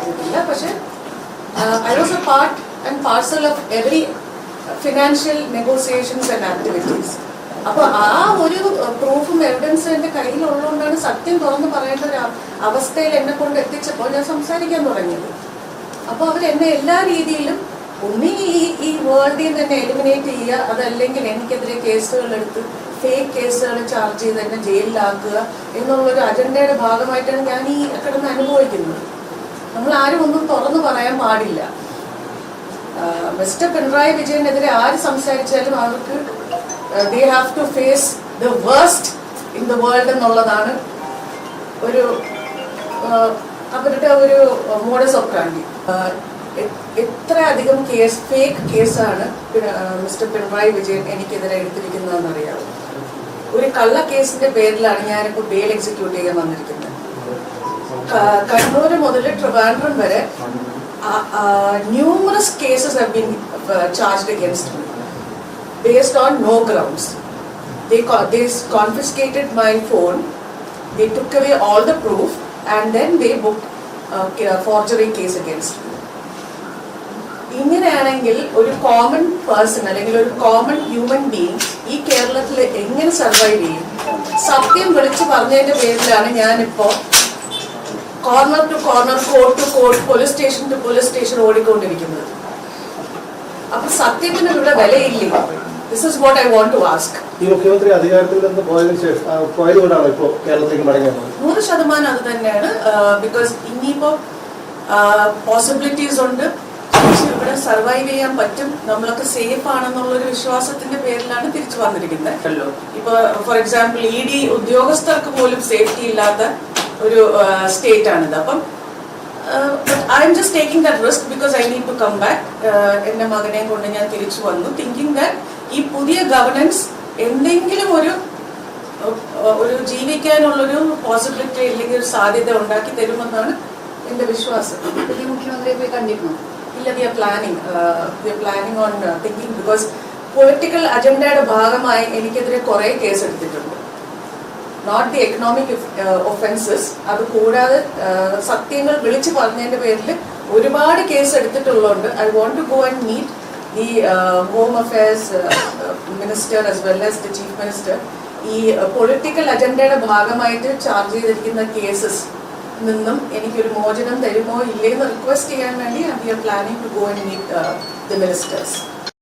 പറഞ്ഞിട്ടില്ല. പക്ഷെ I was A part and parcel of every financial negotiations and activities. അപ്പൊ ആ ഒരു പ്രൂഫും എവിഡൻസും എൻ്റെ കയ്യിലുള്ളതുകൊണ്ടാണ് സത്യം തുറന്ന് പറയേണ്ട ഒരു അവസ്ഥയിൽ എന്നെ കൊണ്ട് എത്തിച്ചപ്പോൾ ഞാൻ സംസാരിക്കാൻ തുടങ്ങിയത്. അപ്പോൾ അവരെന്നെ എല്ലാ രീതിയിലും ഒന്നീ ഈ വേൾഡിൽ നിന്ന് തന്നെ എലിമിനേറ്റ് ചെയ്യുക, അതല്ലെങ്കിൽ എനിക്കെതിരെ കേസുകളെടുത്ത് ഫേക്ക് കേസുകൾ ചാർജ് ചെയ്ത് എന്നെ ജയിലിലാക്കുക എന്നുള്ളൊരു അജണ്ടയുടെ ഭാഗമായിട്ടാണ് ഞാൻ ഈ കിടന്ന് അനുഭവിക്കുന്നത്. നമ്മൾ ആരും ഒന്നും തുറന്നു പറയാൻ പാടില്ല. മിസ്റ്റർ പിണറായി വിജയനെതിരെ ആര് സംസാരിച്ചാലും അവർക്ക് they have to face the worst in the world എന്നുള്ളതാണ് ഒരു അവരുടെ ഒരു മോഡസ് ഓപ്പറാൻഡി. എത്ര അധികം ഫേക്ക് കേസാണ് മിസ്റ്റർ പിണറായി വിജയൻ എനിക്കെതിരെ എടുത്തിരിക്കുന്നതെന്നറിയാം. ഒരു കള്ള കേസിന്റെ പേരിലാണ് ഞാനിപ്പോൾ ബെയിൽ എക്സിക്യൂട്ട് ചെയ്യാൻ വന്നിരിക്കുന്നത്. കണ്ണൂർ മുതൽ ട്രിവാൻഡ്രം വരെ numerous cases have been charged against me based on no grounds. They confiscated my phone, they took away all the proof, and then they booked a forgery case against me. ഇങ്ങനെയാണെങ്കിൽ ഒരു common person അല്ലെങ്കിൽ ഒരു common human being ഈ കേരളത്തിൽ എങ്ങനെ survive ചെയ്യും? സത്യം വിളിച്ചു പറഞ്ഞതിന്റെ പേരിലാണ് ഞാനിപ്പോ corner to corner, court to court, police station to police station ഓടിക്കൊണ്ടിരിക്കുന്നത്. അപ്പൊ സത്യത്തിന് ഇവിടെ വിലയില്ലേ? This is what I want to ask. ഈ മുഖ്യമന്ത്രി അധികാരത്തിൽ നിന്ന് പോയതുകൊണ്ടാണ് ഇപ്പോൾ കേരളത്തിലേക്ക് മടങ്ങിയത്? 100% അത് തന്നെയാണ്. ബിക്കോസ് ഇനിയിപ്പോ പോസിബിലിറ്റീസ് ഉണ്ട്, ഇവിടെ സർവൈവ് ചെയ്യാൻ പറ്റും, നമ്മളൊക്കെ സേഫ് ആണെന്നുള്ളൊരു വിശ്വാസത്തിന്റെ പേരിലാണ് തിരിച്ചു വന്നിരിക്കുന്നത്. ഇപ്പൊ ഫോർ എക്സാമ്പിൾ ED ഉദ്യോഗസ്ഥർക്ക് പോലും സേഫ്റ്റി ഇല്ലാത്ത ഒരു സ്റ്റേറ്റ് ആണിത്. അപ്പം I'm just taking that risk because I need to come back. എന്റെ മകനെയും കൊണ്ട് ഞാൻ തിരിച്ചു വന്നു, തിങ്കിങ് ദാറ്റ് ഈ പുതിയ ഗവർണൻസ് എന്തെങ്കിലും ഒരു ജീവിക്കാനുള്ളൊരു പോസിബിലിറ്റി അല്ലെങ്കിൽ ഒരു സാധ്യത ഉണ്ടാക്കി തരുമെന്നാണ് എന്റെ വിശ്വാസം. പുതിയ മുഖ്യമന്ത്രിയെ പോയി കണ്ടിരുന്നു? ഇല്ല, we are planning on thinking because political അജണ്ടയുടെ ഭാഗമായി എനിക്കെതിരെ കുറെ കേസ് എടുത്തിട്ടുണ്ട്. നോട്ട് ദി എക്കണോമിക് ഒഫൻസസ്, അത് കൂടാതെ സത്യങ്ങൾ വിളിച്ചു പറഞ്ഞതിന്റെ പേരിൽ ഒരുപാട് കേസ് എടുത്തിട്ടുള്ളതുകൊണ്ട് I want to go and meet the home affairs minister as well as the chief minister. ഈ പൊളിറ്റിക്കൽ അജണ്ടയുടെ ഭാഗമായിട്ട് ചാർജ് ചെയ്തിരിക്കുന്ന കേസസ് നിന്നും എനിക്കൊരു മോചനം തരുമോ ഇല്ലേന്ന് റിക്വസ്റ്റ് ചെയ്യാൻ വേണ്ടി we are planning to go and meet the ministers.